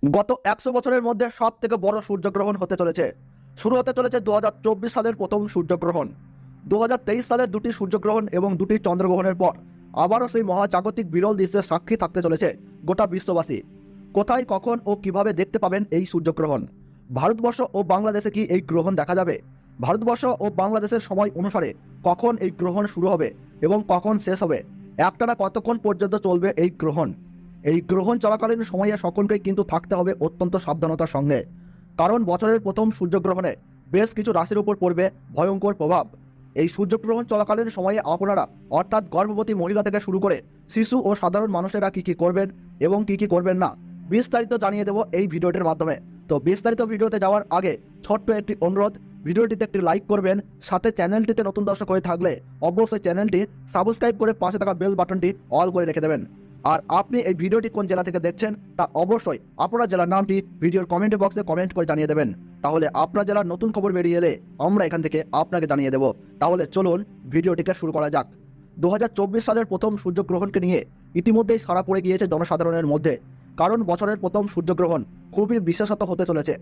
গত 100 বছরের মধ্যে সব থেকে বড় সূর্যগ্রহণ হতে চলেছে। শুরু হতে চলেছে 2024 সালের প্রথম সূর্যগ্রহণ। 2023 সালের দুটি সূর্যগ্রহণ এবং দুটি চন্দ্রগ্রহণের পর আবারও সেই মহাজাগতিক বিরল দৃশ্যের সাক্ষী থাকতে চলেছে গোটা বিশ্ববাসী। কোথায়, কখন ও কিভাবে দেখতে পাবেন এই সূর্যগ্রহণ? ভারতবর্ষ ও বাংলাদেশে কি এই গ্রহণ দেখা যাবে? ভারতবর্ষ ও বাংলাদেশের সময় অনুসারে কখন এই গ্রহণ শুরু হবে এবং কখন শেষ হবে? একটানা কতক্ষণ পর্যন্ত চলবে এই গ্রহণ? এই গ্রহণ চলাকালীন সময়ে সকলকেই কিন্তু থাকতে হবে অত্যন্ত সাবধানতার সঙ্গে, কারণ বছরের প্রথম সূর্যগ্রহণে বেশ কিছু রাশির উপর পড়বে ভয়ঙ্কর প্রভাব। এই সূর্যগ্রহণ চলাকালীন সময়ে আপনারা অর্থাৎ গর্ভবতী মহিলা থেকে শুরু করে শিশু ও সাধারণ মানুষেরা কি কি করবেন এবং কি কি করবেন না, বিস্তারিত জানিয়ে দেব এই ভিডিওটির মাধ্যমে। তো বিস্তারিত ভিডিওতে যাওয়ার আগে ছোট্ট একটি অনুরোধ, ভিডিওটিতে একটি লাইক করবেন, সাথে চ্যানেলটিতে নতুন দর্শক হয়ে থাকলে অবশ্যই চ্যানেলটি সাবস্ক্রাইব করে পাশে থাকা বেল বাটনটি অল করে রেখে দেবেন। আর আপনি এই ভিডিওটি কোন জেলা থেকে দেখছেন তা অবশ্যই আপনার জেলার নামটি ভিডিওর কমেন্ট বক্সে কমেন্ট করে জানিয়ে দেবেন। তাহলে আপনার জেলার নতুন খবর বেরিয়ে এলে আমরা এখান থেকে আপনাকে জানিয়ে দেব। তাহলে চলুন ভিডিওটিকে শুরু করা যাক। 2024 সালের প্রথম সূর্যগ্রহণকে নিয়ে ইতিমধ্যেই সাড়া পড়ে গিয়েছে জনসাধারণের মধ্যে, কারণ বছরের প্রথম সূর্যগ্রহণ খুবই বিশেষত হতে চলেছে।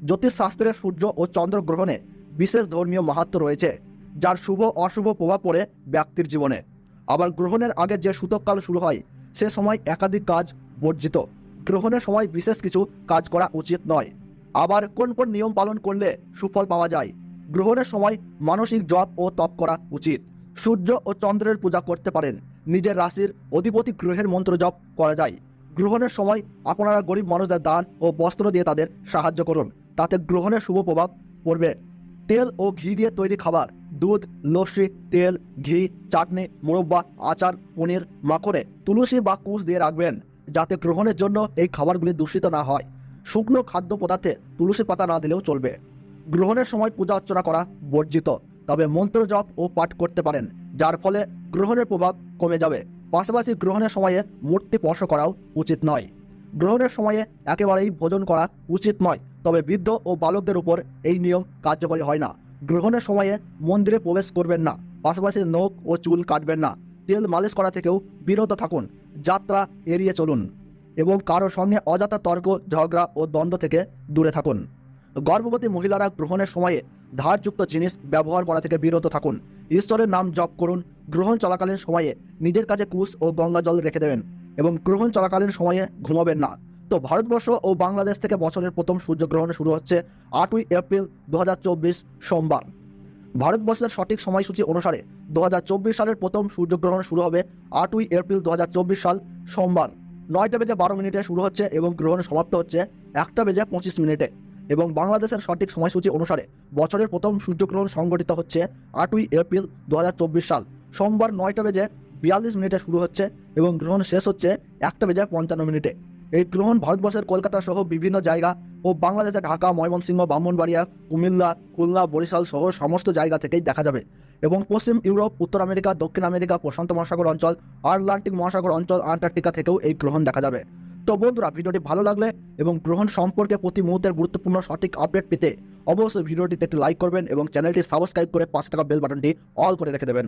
জ্যোতিষশাস্ত্রের সূর্য ও চন্দ্রগ্রহণে বিশেষ ধর্মীয় মাহাত্ম্য রয়েছে, যার শুভ অশুভ প্রভাব পড়ে ব্যক্তির জীবনে। আবার গ্রহণের আগে যে সূতককাল শুরু হয় সে সময় একাধিক কাজ বর্জিত। গ্রহণের সময় বিশেষ কিছু কাজ করা উচিত নয়। আবার কোন কোন নিয়ম পালন করলে সুফল পাওয়া যায়? গ্রহণের সময় মানসিক জপ ও তপ করা উচিত। সূর্য ও চন্দ্রের পূজা করতে পারেন। নিজের রাশির অধিপতি গ্রহের মন্ত্র জপ করা যায়। গ্রহণের সময় আপনারা গরিব মানুষদের দান ও বস্ত্র দিয়ে তাদের সাহায্য করুন, তাতে গ্রহণের শুভ প্রভাব পড়বে। তেল ও ঘি দিয়ে তৈরি খাবার, দুধ, লস্যি, তেল, ঘি, চাটনি, মুরব্বা, আচার, পনির, মাখনে তুলসী বা কুশ দিয়ে রাখবেন, যাতে গ্রহণের জন্য এই খাবারগুলি দূষিত না হয়। শুকনো খাদ্য পদার্থে তুলসী পাতা না দিলেও চলবে। গ্রহণের সময় পূজা অর্চনা করা বর্জিত, তবে মন্ত্র জপ ও পাঠ করতে পারেন, যার ফলে গ্রহণের প্রভাব কমে যাবে। পাশাপাশি গ্রহণের সময়ে মূর্তি স্পর্শ করাও উচিত নয়। গ্রহণের সময়ে একেবারেই ভোজন করা উচিত নয়, তবে বৃদ্ধ ও বালকদের উপর এই নিয়ম কার্যকরী হয় না। গ্রহণের সময়ে মন্দিরে প্রবেশ করবেন না, পাশাপাশি নখ ও চুল কাটবেন না। তেল মালিশ করা থেকেও বিরত থাকুন। যাত্রা এড়িয়ে চলুন এবং কারো সঙ্গে অযথা তর্ক, ঝগড়া ও দ্বন্দ্ব থেকে দূরে থাকুন। গর্ভবতী মহিলারা গ্রহণের সময়ে ধারযুক্ত জিনিস ব্যবহার করা থেকে বিরত থাকুন। ঈশ্বরের নাম জপ করুন। গ্রহণ চলাকালীন সময়ে নিজের কাছে কুশ ও গঙ্গা জল রেখে দেবেন এবং গ্রহণ চলাকালীন সময়ে ঘুমাবেন না। তো ভারতবর্ষ ও বাংলাদেশ থেকে বছরের প্রথম সূর্যগ্রহণ শুরু হচ্ছে 8ই এপ্রিল 2024 সোমবার। ভারতবর্ষের সঠিক সময়সূচি অনুসারে 2024 সালের প্রথম সূর্যগ্রহণ শুরু হবে 8ই এপ্রিল 2024 সাল সোমবার 9:12 শুরু হচ্ছে এবং গ্রহণ সমাপ্ত হচ্ছে 1:25। এবং বাংলাদেশের সঠিক সময়সূচি অনুসারে বছরের প্রথম সূর্যগ্রহণ সংঘটিত হচ্ছে 8ই এপ্রিল 2024 সাল সোমবার 9:42 শুরু হচ্ছে এবং গ্রহণ শেষ হচ্ছে 1:55। এই গ্রহণ ভারতবর্ষের কলকাতা সহ বিভিন্ন জায়গা ও বাংলাদেশের ঢাকা, ময়মনসিংহ, ব্রাহ্মণবাড়িয়া, কুমিল্লা, খুলনা, বরিশাল সহ সমস্ত জায়গা থেকেই দেখা যাবে। এবং পশ্চিম ইউরোপ, উত্তর আমেরিকা, দক্ষিণ আমেরিকা, প্রশান্ত মহাসাগর অঞ্চল, আটলান্টিক মহাসাগর অঞ্চল, আন্টার্কটিকা থেকেও এই গ্রহণ দেখা যাবে। তো বন্ধুরা, ভিডিওটি ভালো লাগলে এবং গ্রহণ সম্পর্কে প্রতি মুহূর্তের গুরুত্বপূর্ণ সঠিক আপডেট পেতে অবশ্যই ভিডিওটিতে একটি লাইক করবেন এবং চ্যানেলটি সাবস্ক্রাইব করে পাশে থাকা বেল বাটনটি অল করে রেখে দেবেন।